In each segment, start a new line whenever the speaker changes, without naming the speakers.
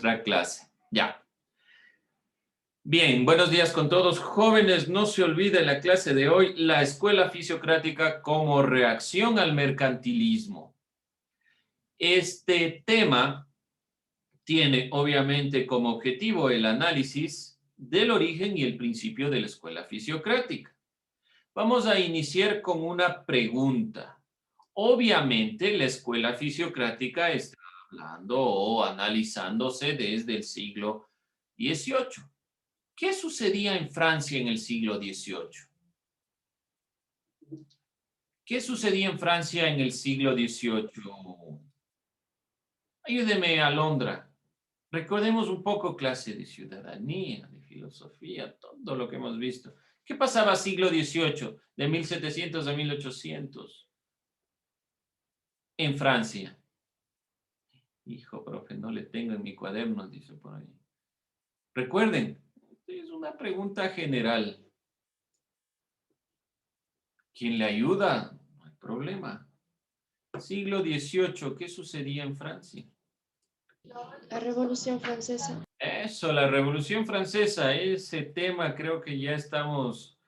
nuestra clase. Ya. Bien, buenos días con todos. Jóvenes, no se olviden la clase de hoy, la escuela fisiocrática como reacción al mercantilismo. Este tema tiene obviamente como objetivo el análisis del origen y el principio de la escuela fisiocrática. Vamos a iniciar con una pregunta. Obviamente la escuela fisiocrática está hablando o analizándose desde el siglo XVIII. ¿Qué sucedía en Francia en el siglo XVIII? ¿Qué sucedía en Francia en el siglo XVIII? Ayúdeme, Alondra. Recordemos un poco clase de ciudadanía, de filosofía, todo lo que hemos visto. ¿Qué pasaba siglo XVIII, de 1700 a 1800, en Francia? Hijo, profe, no le tengo en mi cuaderno, dice por ahí. Recuerden, es una pregunta general. ¿Quién le ayuda? No hay problema. Siglo XVIII, ¿qué sucedía en Francia?
La Revolución Francesa.
Eso, la Revolución Francesa, ese tema creo que ya estamos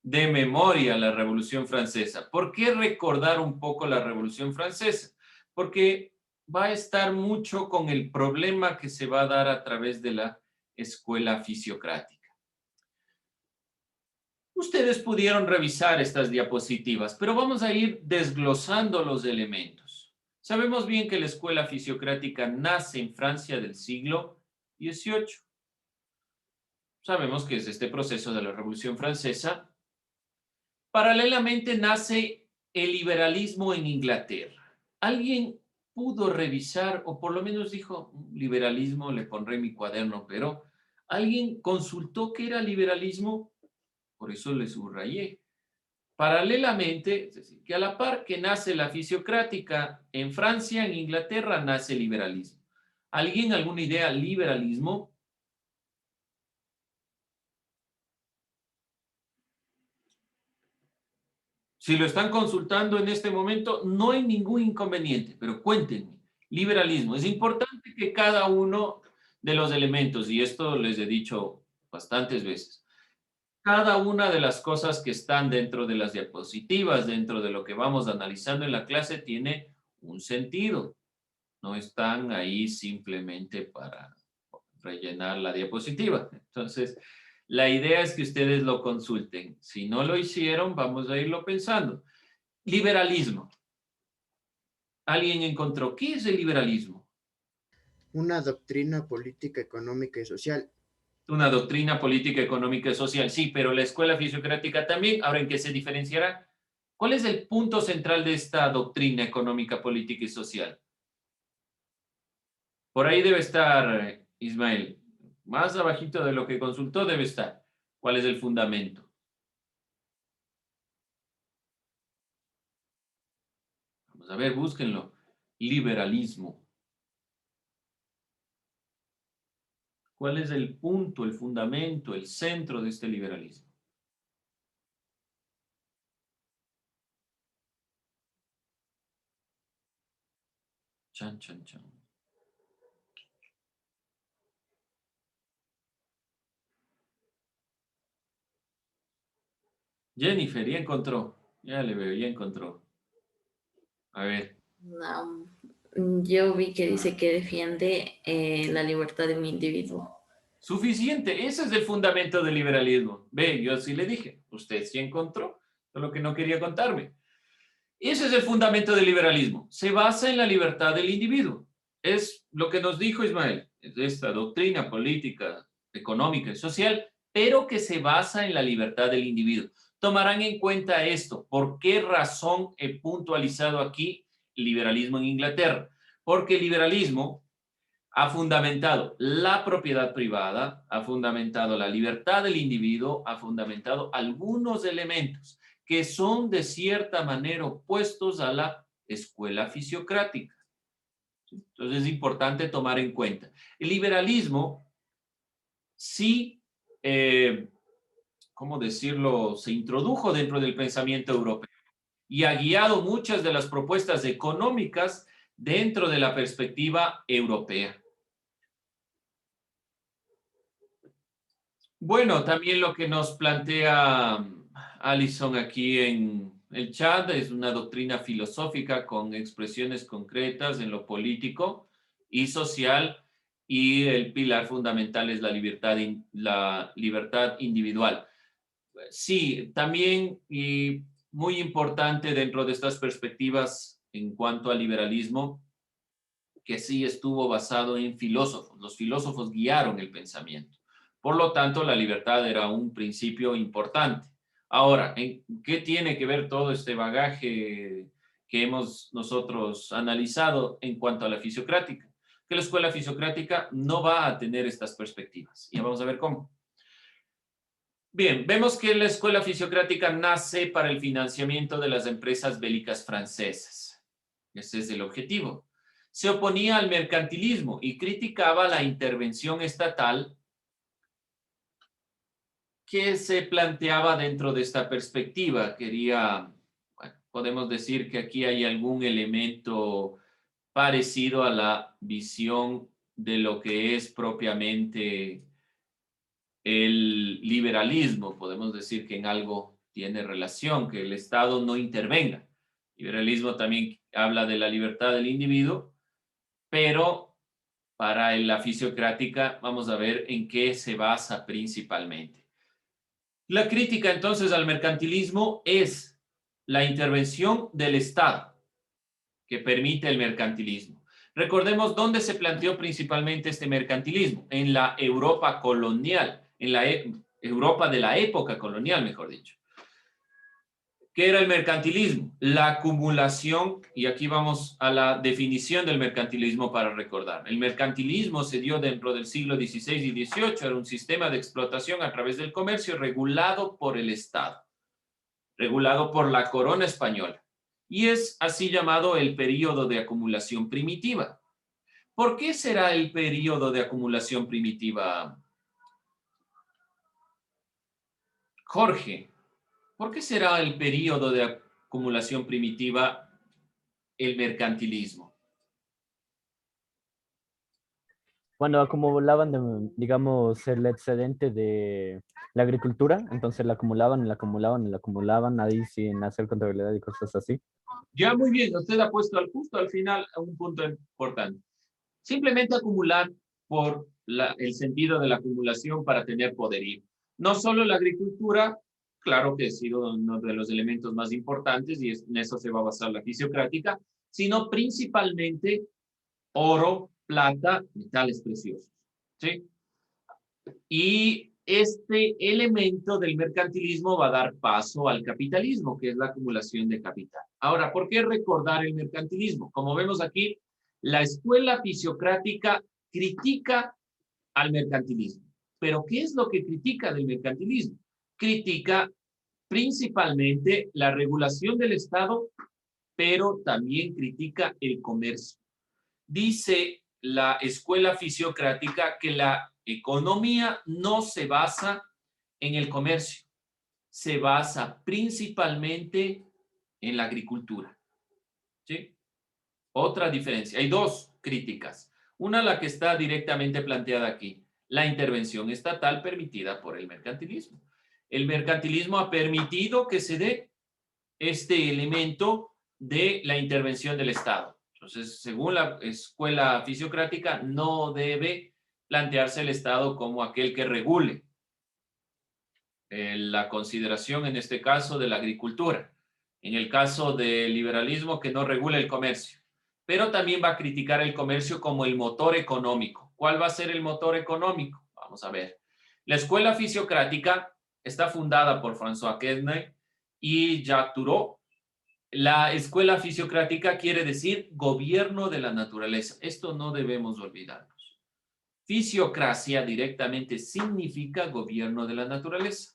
de memoria, la Revolución Francesa. ¿Por qué recordar un poco la Revolución Francesa? Porque va a estar mucho con el problema que se va a dar a través de la escuela fisiocrática. Ustedes pudieron revisar estas diapositivas, pero vamos a ir desglosando los elementos. Sabemos bien que la escuela fisiocrática nace en Francia del siglo XVIII. Sabemos que es este proceso de la Revolución Francesa. Paralelamente nace el liberalismo en Inglaterra. ¿Alguien pudo revisar, o por lo menos dijo, liberalismo, le pondré en mi cuaderno, pero alguien consultó qué era liberalismo? Por eso le subrayé. Paralelamente, es decir, que a la par que nace la fisiocrática en Francia, en Inglaterra nace el liberalismo. ¿Alguien alguna idea liberalismo? Si lo están consultando en este momento, no hay ningún inconveniente, pero cuéntenme. Liberalismo. Es importante que cada uno de los elementos, y esto les he dicho bastantes veces, cada una de las cosas que están dentro de las diapositivas, dentro de lo que vamos analizando en la clase, tiene un sentido. No están ahí simplemente para rellenar la diapositiva. Entonces, la idea es que ustedes lo consulten. Si no lo hicieron, vamos a irlo pensando. Liberalismo. ¿Alguien encontró qué es el liberalismo?
Una doctrina política, económica y social.
Una doctrina política, económica y social. Sí, pero la escuela fisiocrática también. Ahora, ¿en qué se diferenciará? ¿Cuál es el punto central de esta doctrina económica, política y social? Por ahí debe estar, Ismael. Más abajito de lo que consultó debe estar. ¿Cuál es el fundamento? Vamos a ver, búsquenlo. Liberalismo. ¿Cuál es el punto, el fundamento, el centro de este liberalismo? Chan, chan, chan. Jennifer, ya encontró. Ya le veo, ya encontró. A ver.
No, yo vi que dice que defiende la libertad de un individuo.
Suficiente. Ese es el fundamento del liberalismo. Ve, yo sí le dije. Usted sí encontró. Solo que no quería contarme. Ese es el fundamento del liberalismo. Se basa en la libertad del individuo. Es lo que nos dijo Ismael. Es esta doctrina política, económica y social, pero que se basa en la libertad del individuo. Tomarán en cuenta esto. ¿Por qué razón he puntualizado aquí liberalismo en Inglaterra? Porque el liberalismo ha fundamentado la propiedad privada, ha fundamentado la libertad del individuo, ha fundamentado algunos elementos que son de cierta manera opuestos a la escuela fisiocrática. Entonces es importante tomar en cuenta. El liberalismo sí, ¿cómo decirlo?, se introdujo dentro del pensamiento europeo y ha guiado muchas de las propuestas económicas dentro de la perspectiva europea. Bueno, también lo que nos plantea Alison aquí en el chat es una doctrina filosófica con expresiones concretas en lo político y social, y el pilar fundamental es la libertad individual. Sí, también, y muy importante dentro de estas perspectivas en cuanto al liberalismo, que sí estuvo basado en filósofos. Los filósofos guiaron el pensamiento. Por lo tanto, la libertad era un principio importante. Ahora, ¿en qué tiene que ver todo este bagaje que hemos nosotros analizado en cuanto a la fisiocrática? Que la escuela fisiocrática no va a tener estas perspectivas. Y vamos a ver cómo. Bien, vemos que la escuela fisiocrática nace para el financiamiento de las empresas bélicas francesas. Ese es el objetivo. Se oponía al mercantilismo y criticaba la intervención estatal que se planteaba dentro de esta perspectiva. Bueno, podemos decir que aquí hay algún elemento parecido a la visión de lo que es propiamente el liberalismo. Podemos decir que en algo tiene relación, que el Estado no intervenga. El liberalismo también habla de la libertad del individuo, pero para la fisiocrática vamos a ver en qué se basa principalmente. La crítica entonces al mercantilismo es la intervención del Estado que permite el mercantilismo. Recordemos dónde se planteó principalmente este mercantilismo, en la Europa colonial, en la Europa de la época colonial, mejor dicho. ¿Qué era el mercantilismo? La acumulación, y aquí vamos a la definición del mercantilismo para recordar. El mercantilismo se dio dentro del siglo XVI y XVIII, era un sistema de explotación a través del comercio regulado por el Estado, regulado por la corona española, y es así llamado el período de acumulación primitiva. ¿Por qué será el período de acumulación primitiva, Jorge? ¿Por qué será el período de acumulación primitiva el mercantilismo?
Cuando acumulaban, digamos, el excedente de la agricultura, entonces la acumulaban, la acumulaban, la acumulaban, ahí sin hacer contabilidad y cosas así.
Ya, muy bien, usted ha puesto justo al final un punto importante. Simplemente acumular por el sentido de la acumulación para tener poderío. No solo la agricultura, claro que ha sido uno de los elementos más importantes y en eso se va a basar la fisiocrática, sino principalmente oro, plata, metales preciosos. ¿Sí? Y este elemento del mercantilismo va a dar paso al capitalismo, que es la acumulación de capital. Ahora, ¿por qué recordar el mercantilismo? Como vemos aquí, la escuela fisiocrática critica al mercantilismo. ¿Pero qué es lo que critica del mercantilismo? Critica principalmente la regulación del Estado, pero también critica el comercio. Dice la escuela fisiocrática que la economía no se basa en el comercio, se basa principalmente en la agricultura. ¿Sí? Otra diferencia. Hay dos críticas. Una, la que está directamente planteada aquí, la intervención estatal permitida por el mercantilismo. El mercantilismo ha permitido que se dé este elemento de la intervención del Estado. Entonces, según la escuela fisiocrática, no debe plantearse el Estado como aquel que regule la consideración, en este caso, de la agricultura. En el caso del liberalismo, que no regule el comercio. Pero también va a criticar el comercio como el motor económico. ¿Cuál va a ser el motor económico? Vamos a ver. La escuela fisiocrática está fundada por François Quesnay y Jacques Thoreau. La escuela fisiocrática quiere decir gobierno de la naturaleza. Esto no debemos olvidarnos. Fisiocracia directamente significa gobierno de la naturaleza.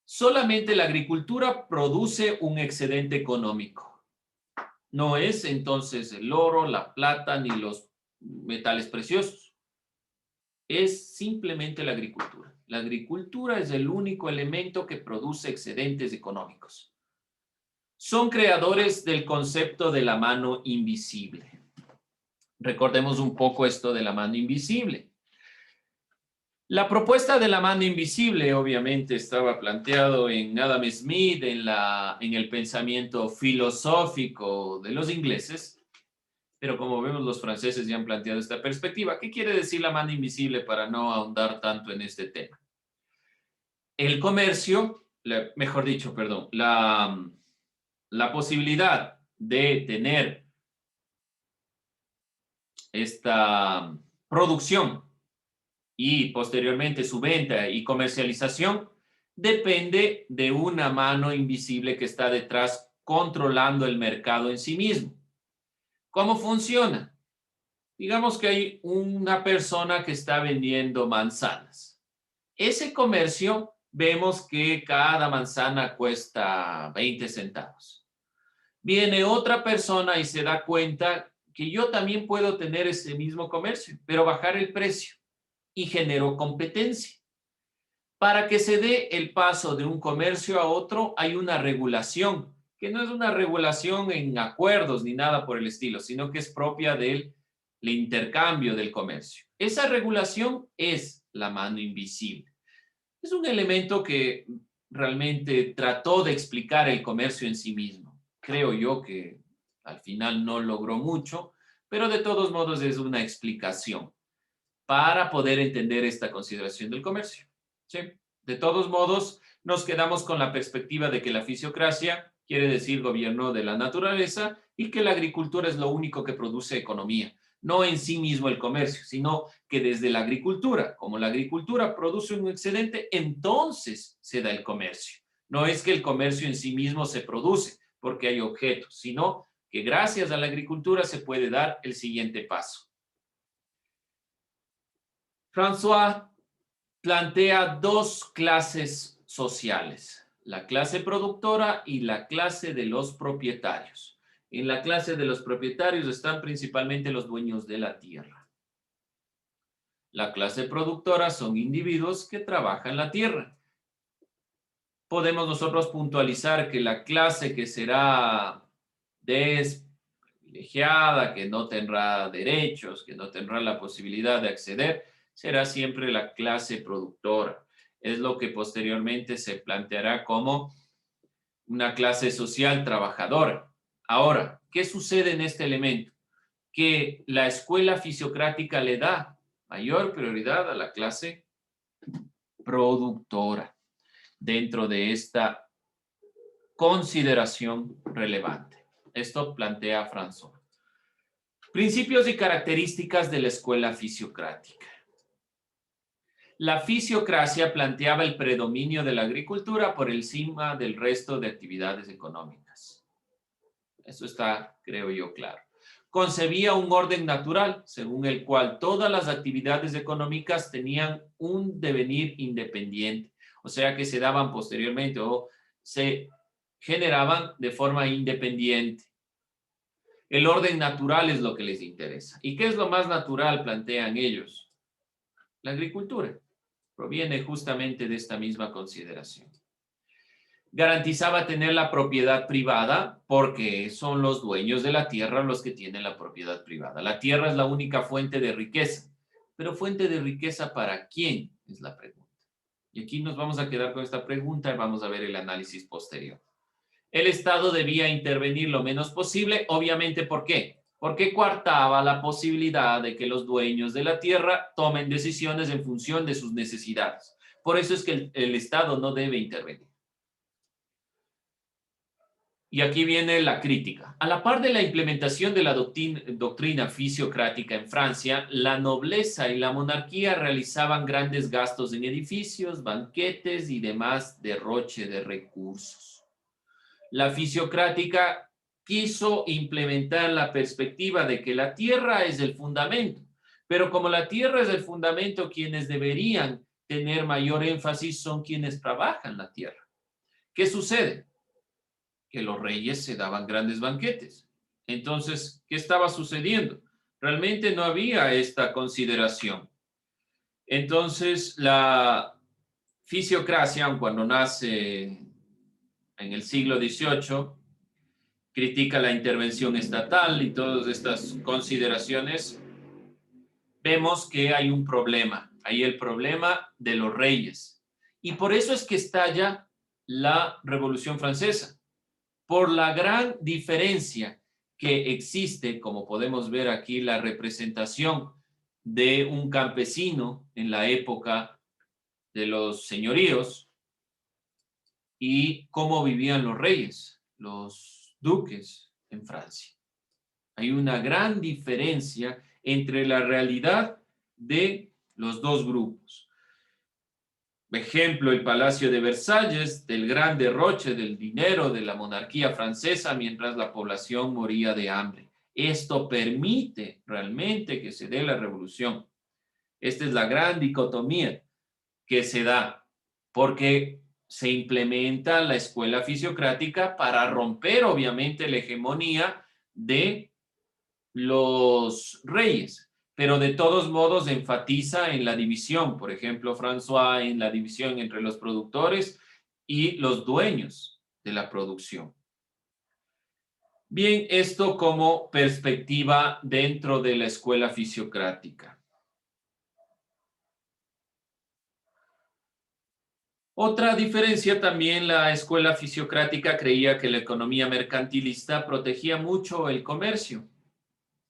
Solamente la agricultura produce un excedente económico. No es entonces el oro, la plata ni los metales preciosos. Es simplemente la agricultura. La agricultura es el único elemento que produce excedentes económicos. Son creadores del concepto de la mano invisible. Recordemos un poco esto de la mano invisible. La propuesta de la mano invisible obviamente estaba planteado en Adam Smith, en el pensamiento filosófico de los ingleses, pero como vemos los franceses ya han planteado esta perspectiva. ¿Qué quiere decir la mano invisible para no ahondar tanto en este tema? El comercio, mejor dicho, perdón, la posibilidad de tener esta producción y posteriormente su venta y comercialización depende de una mano invisible que está detrás controlando el mercado en sí mismo. ¿Cómo funciona? Digamos que hay una persona que está vendiendo manzanas. Ese comercio vemos que cada manzana cuesta 20 centavos. Viene otra persona y se da cuenta que yo también puedo tener ese mismo comercio, pero bajar el precio. Y generó competencia. Para que se dé el paso de un comercio a otro, hay una regulación, que no es una regulación en acuerdos ni nada por el estilo, sino que es propia del intercambio del comercio. Esa regulación es la mano invisible. Es un elemento que realmente trató de explicar el comercio en sí mismo. Creo yo que al final no logró mucho, pero de todos modos es una explicación para poder entender esta consideración del comercio. ¿Sí? De todos modos, nos quedamos con la perspectiva de que la fisiocracia quiere decir gobierno de la naturaleza y que la agricultura es lo único que produce economía. No en sí mismo el comercio, sino que desde la agricultura, como la agricultura produce un excedente, entonces se da el comercio. No es que el comercio en sí mismo se produce porque hay objetos, sino que gracias a la agricultura se puede dar el siguiente paso. François plantea dos clases sociales, la clase productora y la clase de los propietarios. En la clase de los propietarios están principalmente los dueños de la tierra. La clase productora son individuos que trabajan la tierra. Podemos nosotros puntualizar que la clase que será desprivilegiada, que no tendrá derechos, que no tendrá la posibilidad de acceder, será siempre la clase productora. Es lo que posteriormente se planteará como una clase social trabajadora. Ahora, ¿qué sucede en este elemento? Que la escuela fisiocrática le da mayor prioridad a la clase productora dentro de esta consideración relevante. Esto plantea François. Principios y características de la escuela fisiocrática. La fisiocracia planteaba el predominio de la agricultura por encima del resto de actividades económicas. Eso está, creo yo, claro. Concebía un orden natural, según el cual todas las actividades económicas tenían un devenir independiente, o sea que se daban posteriormente o se generaban de forma independiente. El orden natural es lo que les interesa. ¿Y qué es lo más natural, plantean ellos? La agricultura. Proviene justamente de esta misma consideración. Garantizaba tener la propiedad privada porque son los dueños de la tierra los que tienen la propiedad privada. La tierra es la única fuente de riqueza. Pero ¿fuente de riqueza para quién? Es la pregunta. Y aquí nos vamos a quedar con esta pregunta y vamos a ver el análisis posterior. El Estado debía intervenir lo menos posible, obviamente, ¿por qué? Porque coartaba la posibilidad de que los dueños de la tierra tomen decisiones en función de sus necesidades. Por eso es que el Estado no debe intervenir. Y aquí viene la crítica. A la par de la implementación de la doctrina fisiocrática en Francia, la nobleza y la monarquía realizaban grandes gastos en edificios, banquetes y demás derroche de recursos. La fisiocrática quiso implementar la perspectiva de que la tierra es el fundamento, pero como la tierra es el fundamento, quienes deberían tener mayor énfasis son quienes trabajan la tierra. ¿Qué sucede? Que los reyes se daban grandes banquetes. Entonces, ¿qué estaba sucediendo? Realmente no había esta consideración. Entonces, la fisiocracia, aun cuando nace en el siglo XVIII, critica la intervención estatal y todas estas consideraciones, vemos que hay un problema. Ahí el problema de los reyes. Y por eso es que estalla la Revolución Francesa, por la gran diferencia que existe, como podemos ver aquí, la representación de un campesino en la época de los señoríos y cómo vivían los reyes, los duques en Francia. Hay una gran diferencia entre la realidad de los dos grupos. Ejemplo, el Palacio de Versalles, del gran derroche del dinero de la monarquía francesa mientras la población moría de hambre. Esto permite realmente que se dé la revolución. Esta es la gran dicotomía que se da, porque se implementa la escuela fisiocrática para romper, obviamente, la hegemonía de los reyes, pero de todos modos enfatiza en la división, por ejemplo, François en la división entre los productores y los dueños de la producción. Bien, esto como perspectiva dentro de la escuela fisiocrática. Otra diferencia también, la escuela fisiocrática creía que la economía mercantilista protegía mucho el comercio.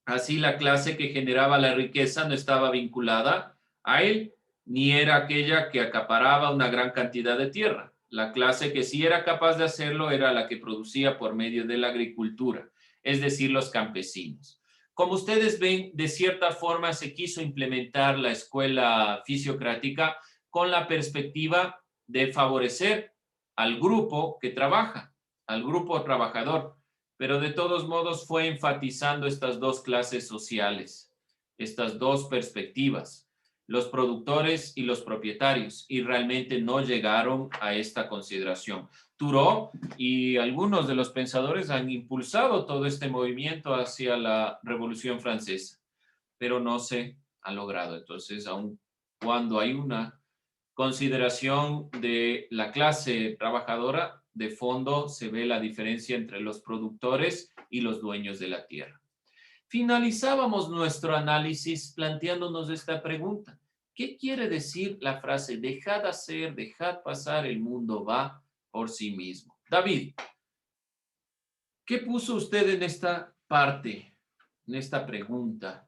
Así la clase que generaba la riqueza no estaba vinculada a él, ni era aquella que acaparaba una gran cantidad de tierra. La clase que sí era capaz de hacerlo era la que producía por medio de la agricultura, es decir, los campesinos. Como ustedes ven, de cierta forma se quiso implementar la escuela fisiocrática con la perspectiva de favorecer al grupo que trabaja, al grupo trabajador, pero de todos modos fue enfatizando estas dos clases sociales, estas dos perspectivas, los productores y los propietarios, y realmente no llegaron a esta consideración. Thoreau y algunos de los pensadores han impulsado todo este movimiento hacia la Revolución Francesa, pero no se ha logrado. Entonces, aun cuando hay una consideración de la clase trabajadora, de fondo se ve la diferencia entre los productores y los dueños de la tierra. Finalizábamos nuestro análisis planteándonos esta pregunta. ¿Qué quiere decir la frase dejad hacer, dejad pasar, el mundo va por sí mismo? David, ¿qué puso usted en esta parte, en esta pregunta?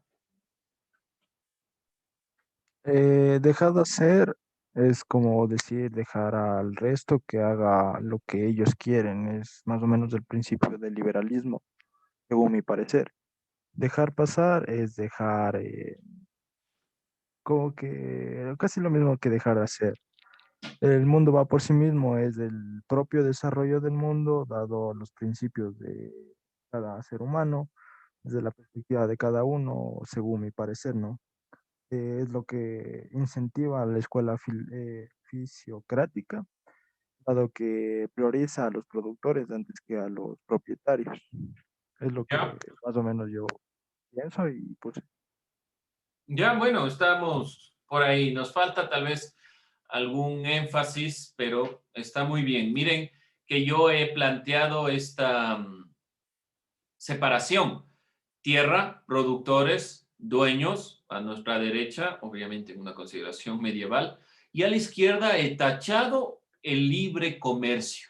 Dejar de hacer es como decir dejar al resto que haga lo que ellos quieren. Es más o menos el principio del liberalismo, según mi parecer. Dejar pasar es dejar como que casi lo mismo que dejar de hacer. El mundo va por sí mismo, es el propio desarrollo del mundo dado los principios de cada ser humano, desde la perspectiva de cada uno, según mi parecer, ¿no? Es lo que incentiva a la escuela fisiocrática, dado que prioriza a los productores antes que a los propietarios. Es lo que
¿Ya?
más o menos yo pienso y pues
Ya, bueno, estamos por ahí. Nos falta tal vez algún énfasis, pero está muy bien. Miren que yo he planteado esta separación. Tierra, productores, dueños, a nuestra derecha, obviamente una consideración medieval, y a la izquierda he tachado el libre comercio.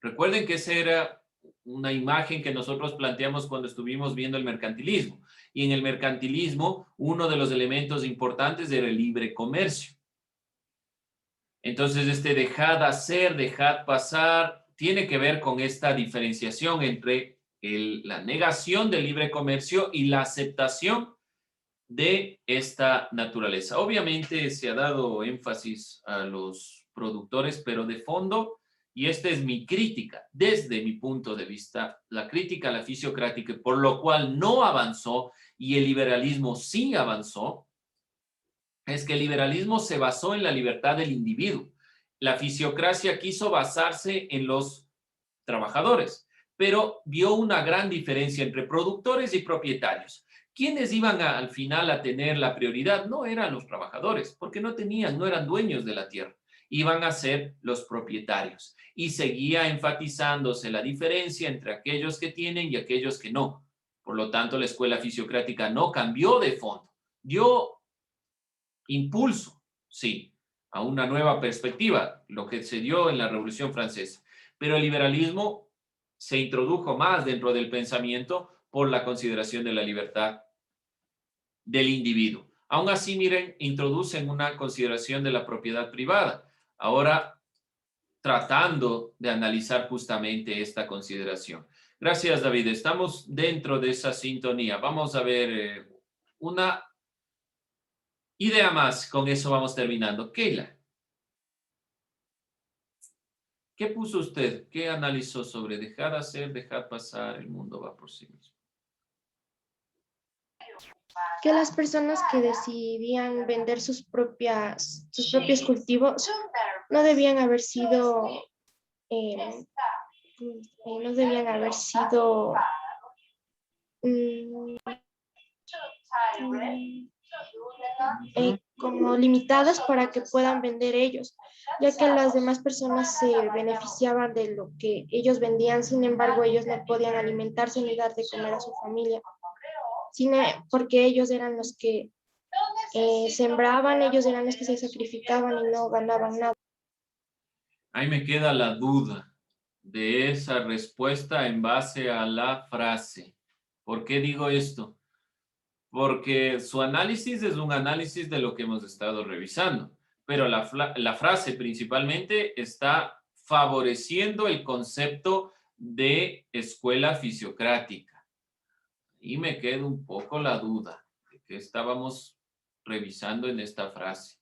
Recuerden que esa era una imagen que nosotros planteamos cuando estuvimos viendo el mercantilismo. Y en el mercantilismo, uno de los elementos importantes era el libre comercio. Entonces, este dejad hacer, dejad pasar, tiene que ver con esta diferenciación entre la negación del libre comercio y la aceptación de esta naturaleza. Obviamente se ha dado énfasis a los productores, pero de fondo, y esta es mi crítica, desde mi punto de vista, la crítica a la fisiocrática, por lo cual no avanzó y el liberalismo sí avanzó, es que el liberalismo se basó en la libertad del individuo. La fisiocracia quiso basarse en los trabajadores, pero vio una gran diferencia entre productores y propietarios. ¿Quiénes iban al final a tener la prioridad? No eran los trabajadores, porque no eran dueños de la tierra. Iban a ser los propietarios. Y seguía enfatizándose la diferencia entre aquellos que tienen y aquellos que no. Por lo tanto, la escuela fisiocrática no cambió de fondo. Dio impulso, sí, a una nueva perspectiva, lo que se dio en la Revolución Francesa. Pero el liberalismo se introdujo más dentro del pensamiento por la consideración de la libertad del individuo. Aún así, miren, introducen una consideración de la propiedad privada. Ahora, tratando de analizar justamente esta consideración. Gracias, David. Estamos dentro de esa sintonía. Vamos a ver una idea más. Con eso vamos terminando. Keila, ¿qué puso usted? ¿Qué analizó sobre dejar hacer, dejar pasar, el mundo va por sí mismo?
Que las personas que decidían vender sus propios cultivos no debían haber sido, no debían haber sido mm, como limitadas para que puedan vender ellos, ya que las demás personas se beneficiaban de lo que ellos vendían. Sin embargo, ellos no podían alimentarse ni dar de comer a su familia, porque ellos eran los que sembraban, ellos eran los que se sacrificaban y no ganaban nada.
Ahí me queda la duda de esa respuesta en base a la frase. ¿Por qué digo esto? Porque su análisis es un análisis de lo que hemos estado revisando, pero la frase principalmente está favoreciendo el concepto de escuela fisiocrática. Y me queda un poco la duda de qué estábamos revisando en esta frase.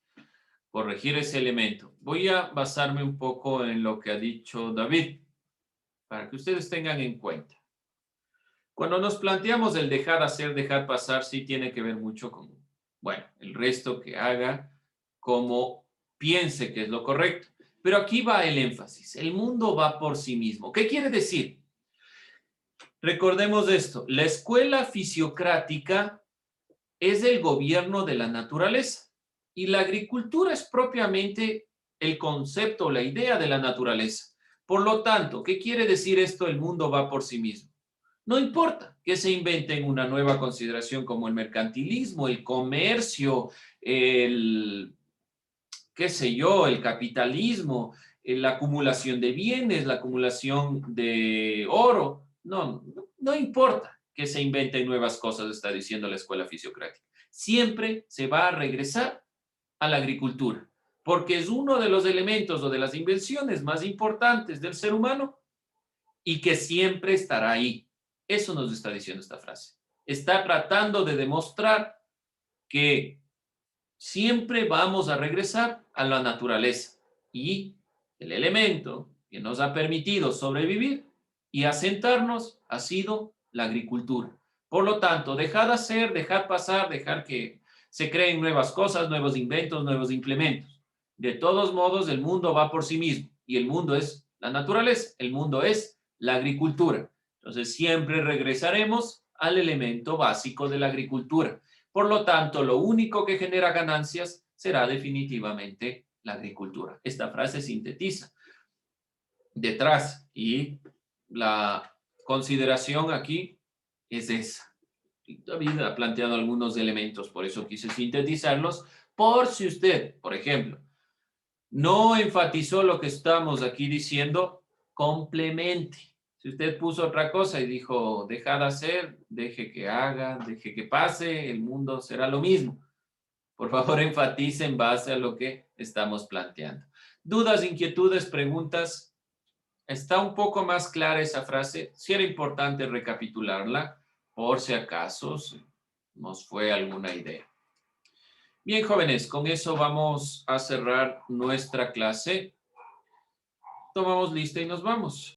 Corregir ese elemento. Voy a basarme un poco en lo que ha dicho David, para que ustedes tengan en cuenta. Cuando nos planteamos el dejar hacer, dejar pasar, sí tiene que ver mucho con, bueno, el resto que haga como piense que es lo correcto. Pero aquí va el énfasis. El mundo va por sí mismo. ¿Qué quiere decir? Recordemos esto. La escuela fisiocrática es el gobierno de la naturaleza y la agricultura es propiamente el concepto, la idea de la naturaleza. Por lo tanto, ¿qué quiere decir esto? El mundo va por sí mismo. No importa que se inventen una nueva consideración como el mercantilismo, el comercio, el, qué sé yo, el capitalismo, la acumulación de bienes, la acumulación de oro. No importa que se inventen nuevas cosas, está diciendo la escuela fisiocrática. Siempre se va a regresar a la agricultura, porque es uno de los elementos o de las invenciones más importantes del ser humano y que siempre estará ahí. Eso nos está diciendo esta frase. Está tratando de demostrar que siempre vamos a regresar a la naturaleza y el elemento que nos ha permitido sobrevivir y asentarnos ha sido la agricultura. Por lo tanto, dejar hacer, dejar pasar, dejar que se creen nuevas cosas, nuevos inventos, nuevos implementos. De todos modos, el mundo va por sí mismo y el mundo es la naturaleza, el mundo es la agricultura. Entonces, siempre regresaremos al elemento básico de la agricultura. Por lo tanto, lo único que genera ganancias será definitivamente la agricultura. Esta frase sintetiza detrás y la consideración aquí es esa. David ha planteado algunos elementos, por eso quise sintetizarlos, por si usted, por ejemplo, no enfatizó lo que estamos aquí diciendo, complemente. Si usted puso otra cosa y dijo, deja de hacer, deje que haga, deje que pase, el mundo será lo mismo. Por favor, enfatice en base a lo que estamos planteando. ¿Dudas, inquietudes, preguntas? ¿Está un poco más clara esa frase? Sí era importante recapitularla, por si acaso nos fue alguna idea. Bien, jóvenes, con eso vamos a cerrar nuestra clase. Tomamos lista y nos vamos.